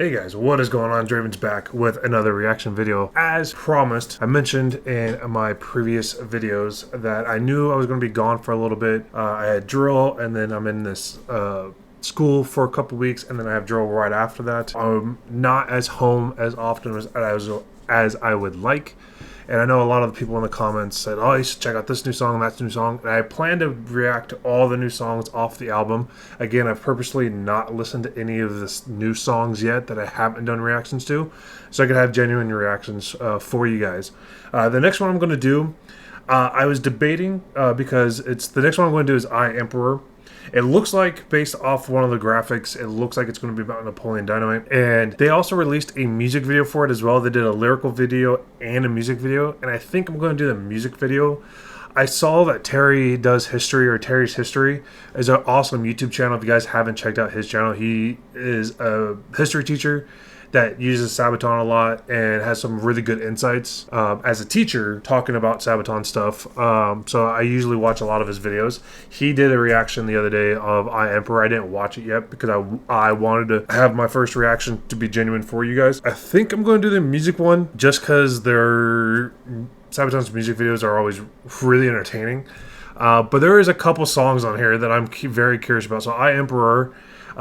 Hey guys, what is going on? Draven's back with another reaction video. As promised, I mentioned in my previous videos that I knew I was going to be gone for a little bit. I had drill, and then I'm in this school for a couple weeks, and then I have drill right after that. I'm not as home as often as I would like. And I know a lot of the people in the comments said, oh, you should check out this new song, that new song. And I plan to react to all the new songs off the album. Again, I've purposely not listened to any of the new songs yet that I haven't done reactions to, so I could have genuine reactions for you guys. The next one I'm going to do, I was debating because the next one I'm going to do is I, Emperor. It looks like, based off one of the graphics, it looks like it's going to be about Napoleon Dynamite. And they also released a music video for it as well. They did a lyrical video and a music video. And I think I'm going to do the music video. I saw that Terry Does History, or Terry's History, is an awesome YouTube channel. If you guys haven't checked out his channel, he is a history teacher that uses Sabaton a lot and has some really good insights as a teacher talking about Sabaton stuff. So I usually watch a lot of his videos. He did a reaction the other day of I, Emperor. I didn't watch it yet because I wanted to have my first reaction to be genuine for you guys. I think I'm going to do the music one just because Sabaton's music videos are always really entertaining. But there is a couple songs on here that I'm very curious about. So I, Emperor,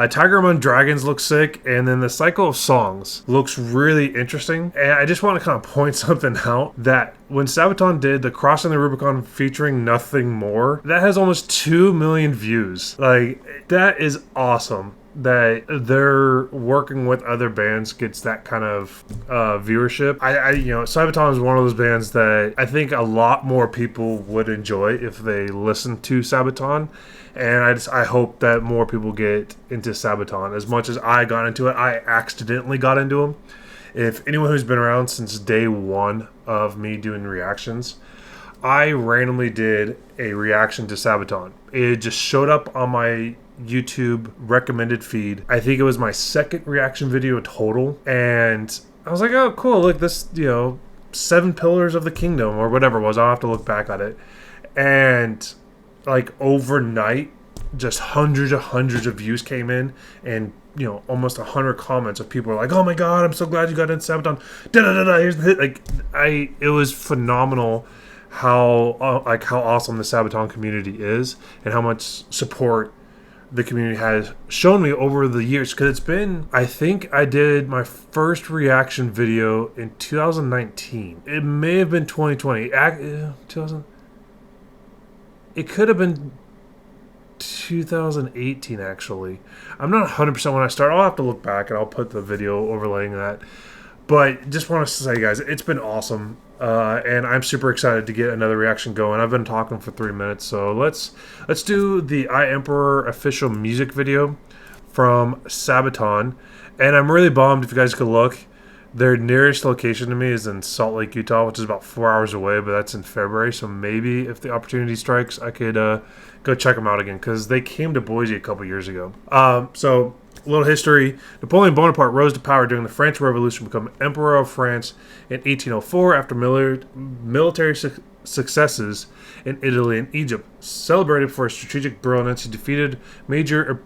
Tiger Among Dragons looks sick, and then the Cycle of Songs looks really interesting. And I just want to kind of point something out, that when Sabaton did the Crossing the Rubicon featuring Nothing More, that has almost 2 million views. Like, that is awesome that they're working with other bands gets that kind of viewership. Sabaton is one of those bands that I think a lot more people would enjoy if they listened to Sabaton, and I hope that more people get into Sabaton. As much as I got into it, I accidentally got into them. If anyone who's been around since day one of me doing reactions, I randomly did a reaction to Sabaton. It just showed up on my YouTube recommended feed. I think it was my second reaction video total, and I was like, oh cool, look, this, 7 Pillars of the Kingdom or whatever it was. I'll have to look back at it. And like overnight, just hundreds of views came in, and almost 100 comments of people are like, oh my god, I'm so glad you got into Sabaton, here's the hit. It was phenomenal how awesome the Sabaton community is and how much support the community has shown me over the years. Because it's been, I think I did my first reaction video in 2019. It may have been 2020. It could have been 2018 actually. I'm not 100% when I started. I'll have to look back and I'll put the video overlaying that. But just want to say, guys, it's been awesome. And I'm super excited to get another reaction going. I've been talking for 3 minutes, so let's do the I, Emperor official music video from Sabaton. And I'm really bummed. If you guys could look, their nearest location to me is in Salt Lake, Utah, which is about 4 hours away, but that's in February. So maybe if the opportunity strikes, I could go check them out again, because they came to Boise a couple years ago. So a little history. Napoleon Bonaparte rose to power during the French Revolution, becoming Emperor of France in 1804 after military successes in Italy and Egypt. Celebrated for his strategic brilliance, he defeated major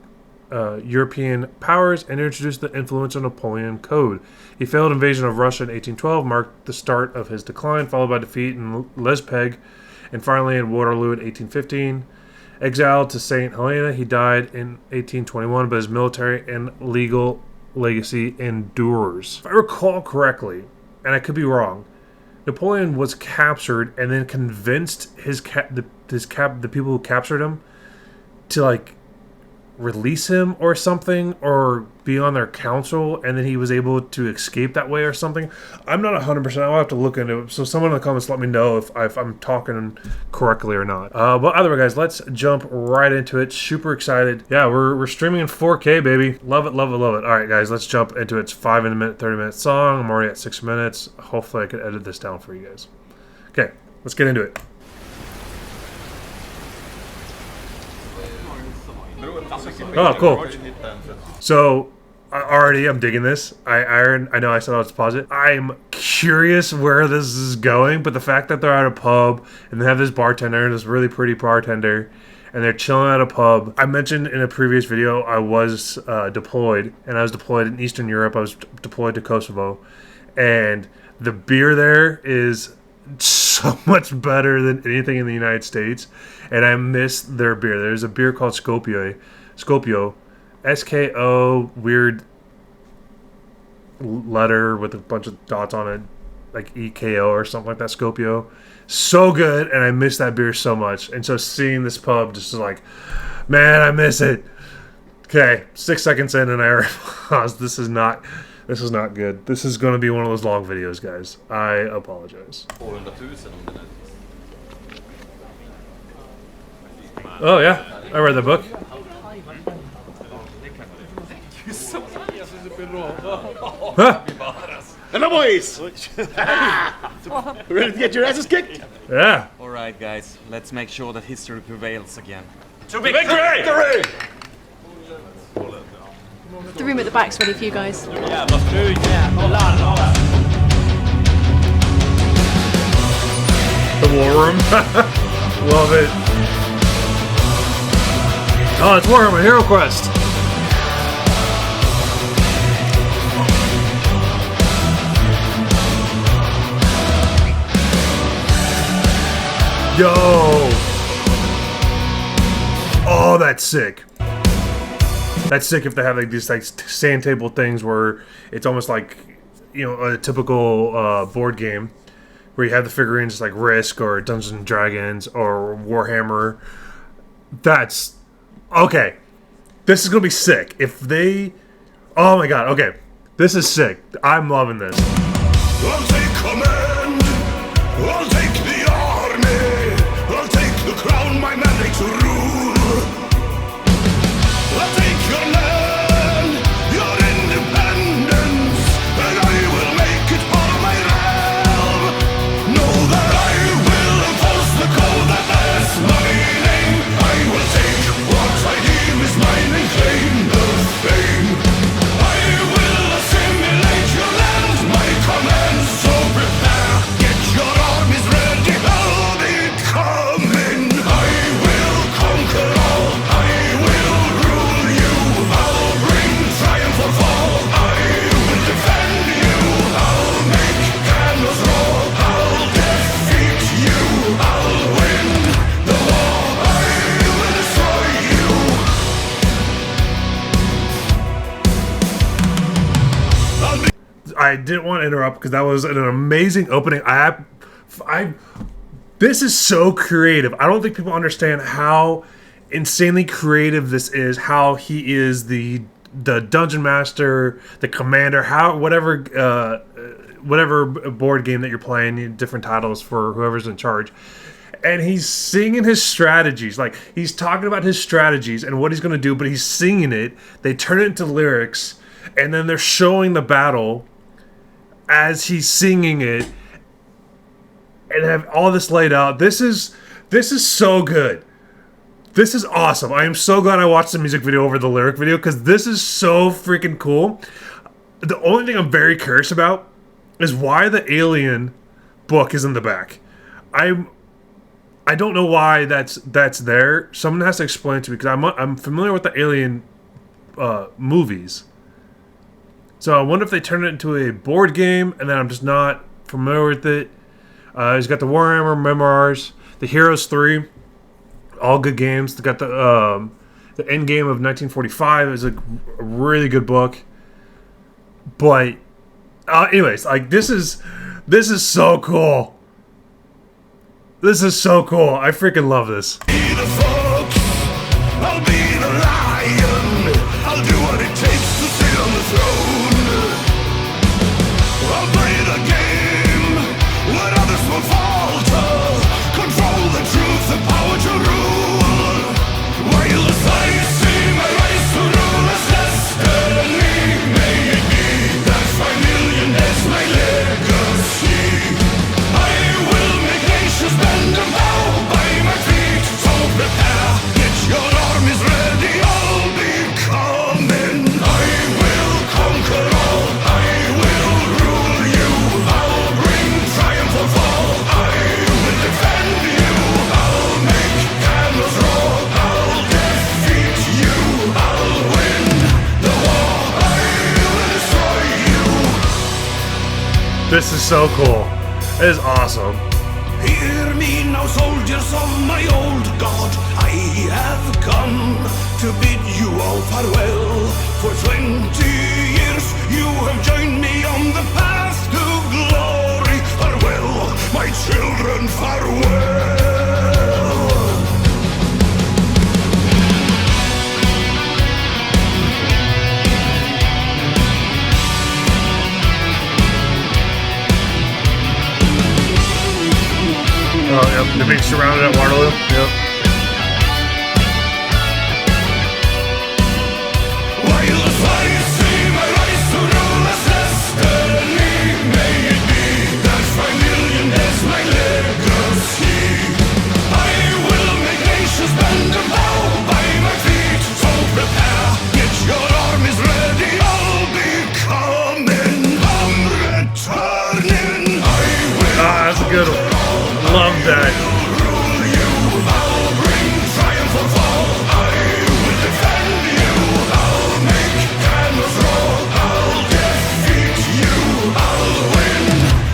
European powers and introduced the influential Napoleon Code. A failed invasion of Russia in 1812 marked the start of his decline, followed by defeat in Lespeg, and finally in Waterloo in 1815. Exiled to St. Helena, he died in 1821, but his military and legal legacy endures. If I recall correctly, and I could be wrong, Napoleon was captured and then convinced the people who captured him to release him or something, or be on their council, and then he was able to escape that way or something. I'm not 100%. I'll have to look into it. So someone in the comments let me know if I'm talking correctly or not. But either way, guys, let's jump right into it. Super excited. Yeah, we're streaming in 4K, baby. Love it, love it, love it. All right, guys, let's jump into it. It's 5-minute, 30-minute song. I'm already at 6 minutes. Hopefully I can edit this down for you guys. Okay, let's get into it. Oh, cool. So, I'm digging this. I know I said let's pause it. I'm curious where this is going, but the fact that they're at a pub and they have this bartender, this really pretty bartender, and they're chilling at a pub. I mentioned in a previous video I was deployed, and I was deployed in Eastern Europe. I was deployed to Kosovo, and the beer there is so much better than anything in the United States, and I miss their beer. There's a beer called Skopje, SKO, weird letter with a bunch of dots on it, like EKO or something like that. Skopje, so good, and I miss that beer so much. And so seeing this pub just like, man, I miss it. Okay, 6 seconds in, and I realized this is not good. This is going to be one of those long videos, guys. I apologize. Oh yeah, I read the book. Huh. Hello, boys! Ready to get your asses kicked? Yeah. Alright, guys, let's make sure that history prevails again. To victory! The room at the back's ready for you guys. The war room. Love it. Oh, it's Warhammer Hero Quest. Yo! Oh, that's sick. That's sick if they have like these like sand table things where it's almost like, you know, a typical board game where you have the figurines like Risk or Dungeons and Dragons or Warhammer. That's okay. This is gonna be sick. If they, oh my god, okay, this is sick. I'm loving this. I'll take command. I'll take the army. I'll take the crown, my mandate to rule. I'll take your land, your independence, and I will make it part of my realm. Know that I will enforce the code that bears my name. I will take what I deem is mine and claim the fame. I will assimilate your land, my commands, so prepare. Get your armies ready, I'll be coming. I will conquer all, I will rule you. I'll bring triumph or fall, I will defend you. I'll make candles roll, I'll defeat you. I'll win the war, I will destroy you. I didn't want to interrupt because that was an amazing opening. This is so creative. I don't think people understand how insanely creative this is. How he is the dungeon master, the commander, whatever board game that you're playing, different titles for whoever's in charge. And he's singing his strategies. Like, he's talking about his strategies and what he's going to do, but he's singing it. They turn it into lyrics, and then they're showing the battle as he's singing it, and have all this laid out. This is so good. This is awesome. I am so glad I watched the music video over the lyric video because this is so freaking cool. The only thing I'm very curious about is why the Alien book is in the back. I don't know why that's there. Someone has to explain it to me because I'm familiar with the Alien movies. So I wonder if they turn it into a board game, and then I'm just not familiar with it. He's got the Warhammer Memoirs, the Heroes 3, all good games. They got the End Game of 1945 is a really good book. But anyways, like this is so cool. This is so cool. I freaking love this. Be the fox, I'll be the lion. I'll do what it takes to sit on the throne. I'll play the game when others will falter. Control the truth, the power to rule. While as I see my race to rule as destiny, may it be that 5 million is my legacy. I will make nations bend and bow by my feet, so prepare. This is so cool. It is awesome. Hear me now, soldiers of my old god. I have come to bid you all farewell. For 20 years you have joined me on the path to glory. Farewell, my children, farewell. Oh, yep. They're being surrounded at Waterloo. Yep. While the fires see my rise to rule as destiny, may it be that 5 million is my legacy. I will make nations bend and bow by my feet. So prepare, get your armies ready. I'll be coming, I'm returning. I will. Ah, that's a good one. Love that. Rule you, I'll bring triumph or fall. I will defend you, I'll make cannons roll. I'll defeat you, I'll win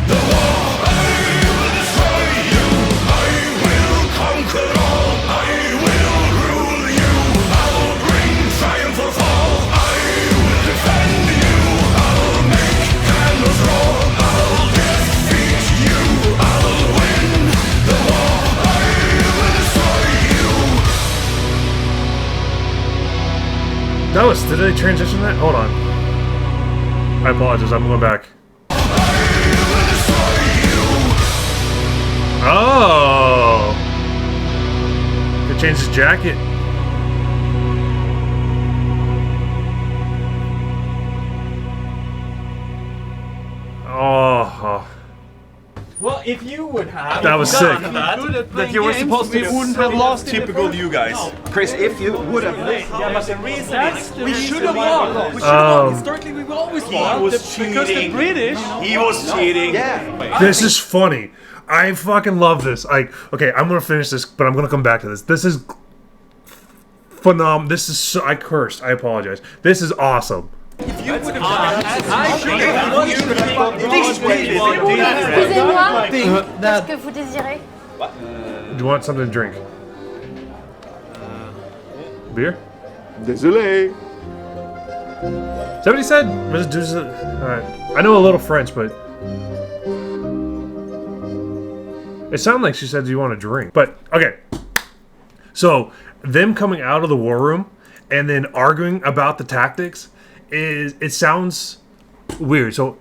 the war. I will destroy you, I will conquer all. I will rule you, I'll bring triumph or fall. I will defend you, I'll make cannons roll. I'll defeat you, I'll win the war. I will destroy you. That was. Did they transition that? Hold on. I apologize. I'm going back. Oh. They changed his jacket. Oh. Well, if you would have That was sick. that you were supposed to, we wouldn't have lost. Typical you guys. Chris, if you would have... Yeah, but the reason is we should have won. We should have won. Historically, we will always won. was Because the cheating. British. He was cheating. Yeah. This is funny. I fucking love this. Okay, I'm gonna finish this, but I'm gonna come back to this. This is phenomenal. This is so. I cursed. I apologize. This is awesome. If you would have done that, I should have won. Excusez-moi, qu'est-ce que vous désirez? Do you want something to drink? Beer? Désolé. Is that what he said? Alright. I know a little French, but it sounded like she said, "Do you want a drink?" But okay. So them coming out of the war room and then arguing about the tactics it sounds weird. So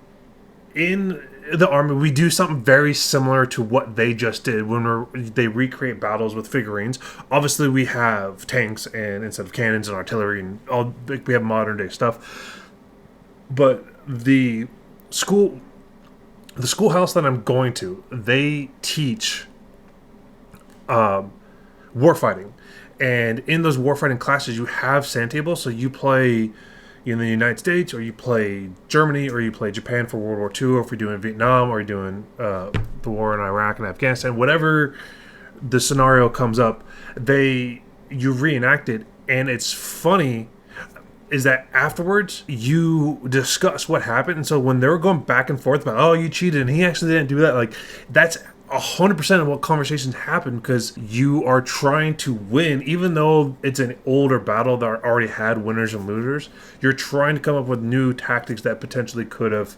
in the army, we do something very similar to what they just did when they recreate battles with figurines. Obviously, we have tanks and instead of cannons and artillery and all. We have modern day stuff. But the schoolhouse that I'm going to, they teach warfighting. And in those warfighting classes, you have sand tables, so you play in the United States, or you play Germany, or you play Japan for World War II, or if you're doing Vietnam, or you're doing the war in Iraq and Afghanistan, whatever the scenario comes up, you reenact it, and it's funny is that afterwards you discuss what happened. And so when they were going back and forth about, oh, you cheated and he actually didn't do that, like that's 100% of what conversations happen, because you are trying to win, even though it's an older battle that already had winners and losers. You're trying to come up with new tactics that potentially could have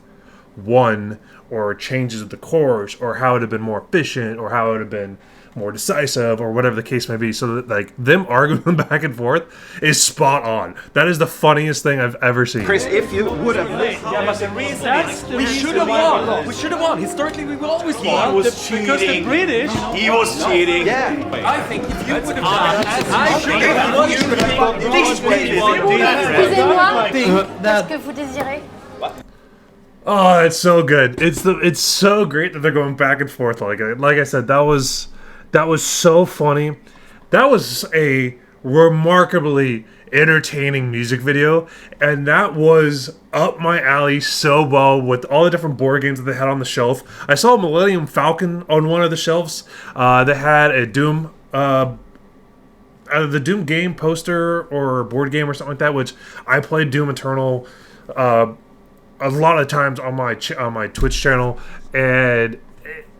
won, or changes of the course, or how it would have been more efficient, or how it would have been more decisive, or whatever the case may be. So that, like, them arguing back and forth is spot on. That is the funniest thing I've ever seen. Chris, if you would have... Yeah, but the reason is we should have won. We should have won. Historically, we will always won. He was Because the cheating. British. He was cheating. Yeah. I think if you would have done that, I should have won. Excusez-moi, qu'est-ce que vous désirez? Oh, it's so good. It's so great that they're going back and forth like it. Like I said, that was so funny. That was a remarkably entertaining music video, and that was up my alley so well with all the different board games that they had on the shelf. I saw Millennium Falcon on one of the shelves. They had a Doom, the Doom game poster or board game or something like that, which I played Doom Eternal a lot of times on my Twitch channel, and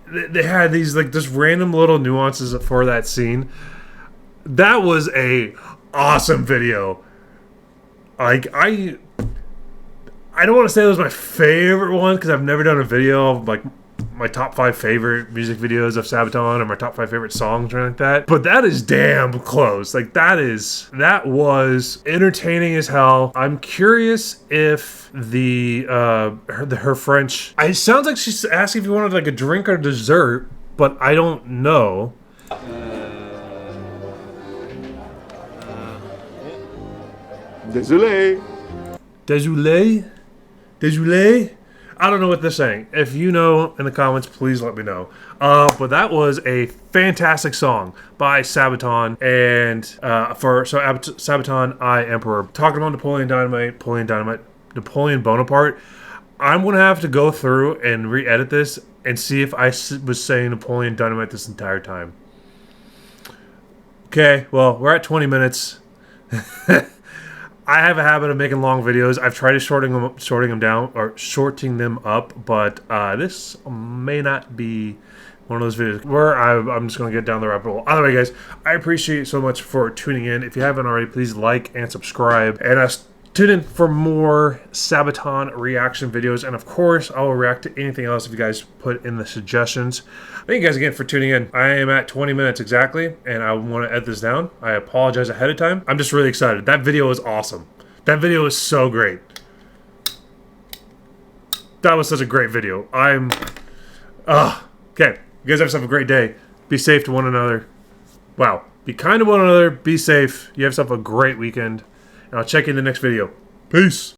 they had these like just random little nuances for that scene. That was a awesome video. Like I don't want to say it was my favorite one because I've never done a video of like my top 5 favorite music videos of Sabaton or my top 5 favorite songs or anything like that. But that is damn close. Like that was entertaining as hell. I'm curious if her French. It sounds like she's asking if you wanted like a drink or dessert, but I don't know. Désolé. Désolé? I don't know what they're saying. If you know in the comments, please let me know. But that was a fantastic song by Sabaton, and Sabaton, I Emperor. Talking about Napoleon Bonaparte. I'm gonna have to go through and re-edit this and see if I was saying Napoleon Dynamite this entire time. Okay, well, we're at 20 minutes. I have a habit of making long videos. I've tried shorting them up, but this may not be one of those videos where I'm just going to get down the rabbit hole. Either way, guys, I appreciate you so much for tuning in. If you haven't already, please like and subscribe. And tune in for more Sabaton reaction videos. And of course, I will react to anything else if you guys put in the suggestions. Thank you guys again for tuning in. I am at 20 minutes exactly, and I want to edit this down. I apologize ahead of time. I'm just really excited. That video was awesome. That video was so great. That was such a great video. Okay. You guys have yourself a great day. Be safe to one another. Wow. Be kind to one another. Be safe. You have yourself a great weekend. And I'll check you in the next video. Peace.